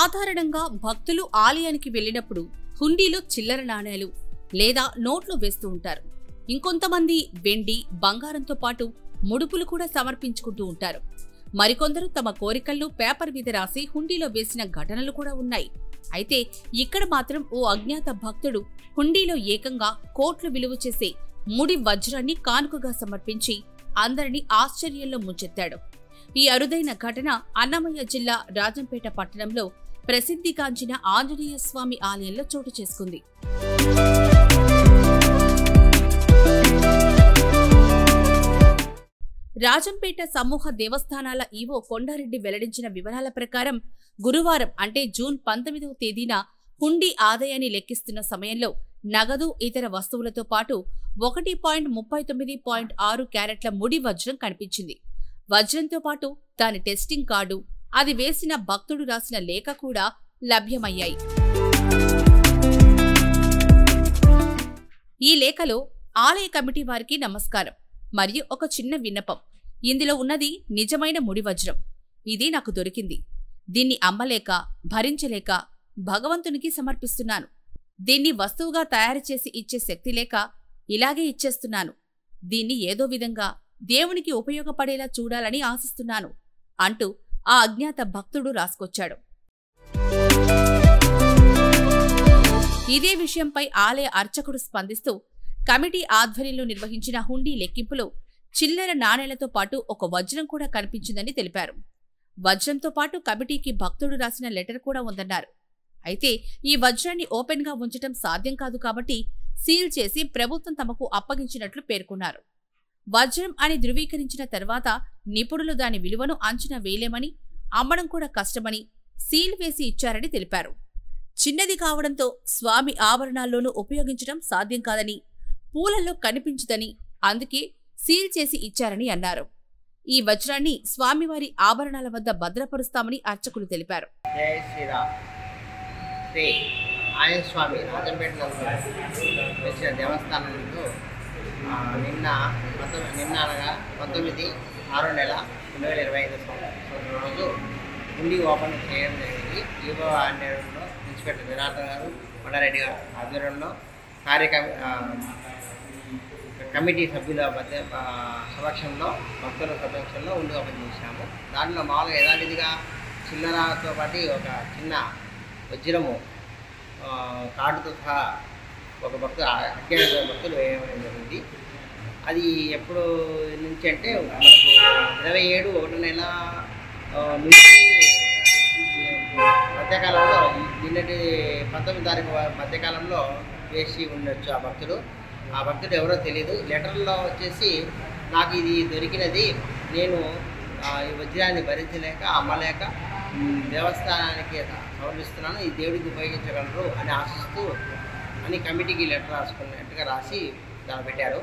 సాధారణంగా భక్తులు ఆలయానికి వెళ్ళినప్పుడు హుండీలో చిల్లర నాణేలు లేదా నోట్లు వేస్తూ ఉంటారు. ఇంకొంతమంది వెండి, బంగారంతో పాటు ముడుపులు కూడా సమర్పించుకుంటూ ఉంటారు. మరికొందరు తమ కోరికలను పేపర్ మీద రాసి హుండీలో వేసిన ఘటనలు కూడా ఉన్నాయి. అయితే ఇక్కడ మాత్రం ఓ అజ్ఞాత భక్తుడు హుండీలో ఏకంగా కోట్లు విలువ చేసే ముడి వజ్రాన్ని కానుకగా సమర్పించి అందరినీ ఆశ్చర్యంలో ముంచెత్తాడు. ఈ అరుదైన ఘటన అన్నమయ్య జిల్లా రాజంపేట పట్టణంలో ప్రసిద్ధిగాంచిన ఆంజనేయ స్వామి ఆలయంలో చోటు చేసుకుంది. రాజంపేట సమూహ దేవస్థానాల ఈవో కొండారెడ్డి వెల్లడించిన వివరాల ప్రకారం గురువారం అంటే జూన్ 19వ తేదీన హుండీ ఆదాయాన్ని లెక్కిస్తున్న సమయంలో నగదు, ఇతర వస్తువులతో పాటు 1.39.6 క్యారెట్ల ముడి వజ్రం కనిపించింది. వజ్రంతో పాటు దాని టెస్టింగ్ కార్డు, అది వేసిన భక్తుడు రాసిన లేఖ కూడా లభ్యమయ్యాయి. ఈ లేఖలో ఆలయ కమిటీ వారికి నమస్కారం మరియు ఒక చిన్న విన్నపం. ఇందులో ఉన్నది నిజమైన ముడి వజ్రం. ఇది నాకు దొరికింది. దీన్ని అమ్మలేక, భరించలేక భగవంతునికి సమర్పిస్తున్నాను. దీన్ని వస్తువుగా తయారు చేసి ఇచ్చే శక్తి లేక ఇలాగే ఇచ్చేస్తున్నాను. దీన్ని ఏదో విధంగా దేవునికి ఉపయోగపడేలా చూడాలని ఆశిస్తున్నాను అంటూ ఆ అజ్ఞాత భక్తుడు రాసుకొచ్చాడు. ఇదే విషయంపై ఆలయ అర్చకుడు స్పందిస్తూ కమిటీ ఆధ్వర్యంలో నిర్వహించిన హుండీ లెక్కింపులో చిల్లర నాణేలతో పాటు ఒక వజ్రం కూడా కనిపించిందని తెలిపారు. వజ్రంతో పాటు కమిటీకి భక్తుడు రాసిన లెటర్ కూడా ఉందన్నారు. అయితే ఈ వజ్రాన్ని ఓపెన్ గా ఉంచటం సాధ్యం కాదు కాబట్టి సీల్ చేసి ప్రభుత్వం తమకు అప్పగించినట్లు పేర్కొన్నారు. వజ్రం అని ధృవీకరించిన తర్వాత నిపుణులు దాని విలువను అంచనా వేయలేమని, అమ్మడం కూడా కష్టమని సీల్ వేసి ఇచ్చారని తెలిపారు. చిన్నది కావడంతో స్వామి ఆభరణాల్లోనూ ఉపయోగించడం సాధ్యం కాదని, పూలల్లో కనిపించదని అందుకే సీల్ చేసి ఇచ్చారని అన్నారు. ఈ వజ్రాన్ని స్వామివారి ఆభరణాల వద్ద భద్రపరుస్తామని అర్చకులు తెలిపారు. జై శ్రీరామ్. శ్రీ ఆంజనేయ స్వామి రాజంపేట వచ్చిన దేవస్థానంలో నిన్న అనగా 19/6/2025 రోజు హుండీ ఓపెన్ చేయడం జరిగింది. ఈవో ఆంజనేయుల్లో ఇన్స్పెక్టర్ జనార్దన్ గారు, కొండారెడ్డి గారు ఆధ్వర్యంలో కమిటీ సభ్యుల సమక్షంలో, భక్తుల సమక్షంలో హుండీ ఓపెన్ చేశాము. దాంట్లో మామూలుగా యథావిధిగా చిల్లరతో పాటు ఒక చిన్న వజ్రము కార్డుతో సహా ఒక భక్తులు అజ్ఞాత భక్తులు వేయడం జరిగింది. అది ఎప్పుడు నుంచి అంటే మనకు 27/1 నుంచి మధ్యకాలంలో, నిన్నటి 19వ తారీఖు మధ్యకాలంలో వేసి ఉండొచ్చు. ఆ భక్తుడు ఎవరో తెలియదు. లెటర్లో వచ్చేసి నాకు ఇది దొరికినది, నేను ఈ వజ్రాన్ని భరించలేక, అమ్మలేక దేవస్థానానికి సమర్పిస్తున్నాను, ఈ దేవుడికి ఉపయోగించగలరు అని ఆశిస్తూ అని కమిటీకి లెటర్ రాసుకున్నట్టుగా రాసి దాన్ని పెట్టారు.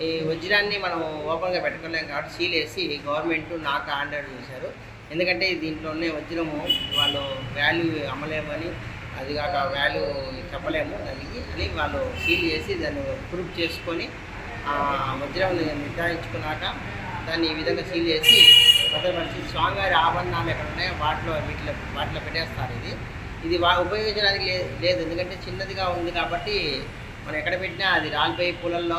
ఈ వజ్రాన్ని మనం ఓపెన్గా పెట్టుకోలేం కాబట్టి సీల్ వేసి గవర్నమెంట్ నాకు ఆర్డర్ చేశారు. ఎందుకంటే దీంట్లోనే వజ్రము వాళ్ళు వాల్యూ అమ్మలేమని, అది కాక వాల్యూ చెప్పలేము దానికి అని వాళ్ళు సీల్ చేసి దాన్ని ప్రూఫ్ చేసుకొని వజ్రం నిర్ధారించుకున్నాక దాన్ని ఈ విధంగా సీల్ చేసి భద్రపరిచి స్వామివారి ఆభరణాలు ఎక్కడ ఉన్నాయో వాటిలో పెట్టేస్తారు. ఇది ఉపయోగించడానికి లేదు, ఎందుకంటే చిన్నదిగా ఉంది కాబట్టి మనం ఎక్కడ పెట్టినా అది రాలిపోయి పూలల్లో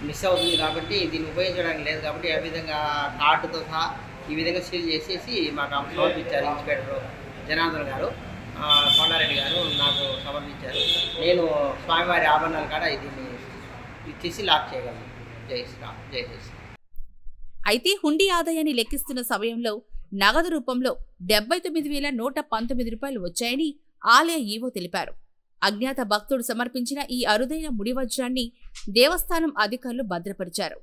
మిస్ అవుతుంది కాబట్టి దీన్ని ఉపయోగించడానికి లేదు. కాబట్టి ఆ విధంగా కార్డుతో సహా ఈ విధంగా సీల్ చేసేసి మాకు సమర్పించారు. ఇన్స్పెక్టర్ జనార్దన్ గారు, కొండారెడ్డి గారు నాకు సమర్పించారు. నేను స్వామివారి ఆభరణాలు కాడ దీన్ని ఇచ్చేసి లాక్ చేయగలను. జై శ్రీరామ్. జై శ్రీరామ్. అయితే హుండీ ఆదాయాన్ని లెక్కిస్తున్న సమయంలో నగదు రూపంలో 79,119 రూపాయలు వచ్చాయని ఆలయ ఈవో తెలిపారు. అజ్ఞాత భక్తుడు సమర్పించిన ఈ అరుదైన ముడి వజ్రాన్ని దేవస్థానం అధికారులు భద్రపరిచారు.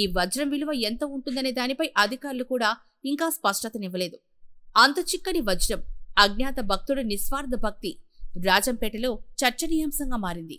ఈ వజ్రం విలువ ఎంత ఉంటుందనే దానిపై అధికారులు కూడా ఇంకా స్పష్టతనివ్వలేదు. అంత చిక్కని వజ్రం, అజ్ఞాత భక్తుడి నిస్వార్థ భక్తి రాజంపేటలో చర్చనీయాంశంగా మారింది.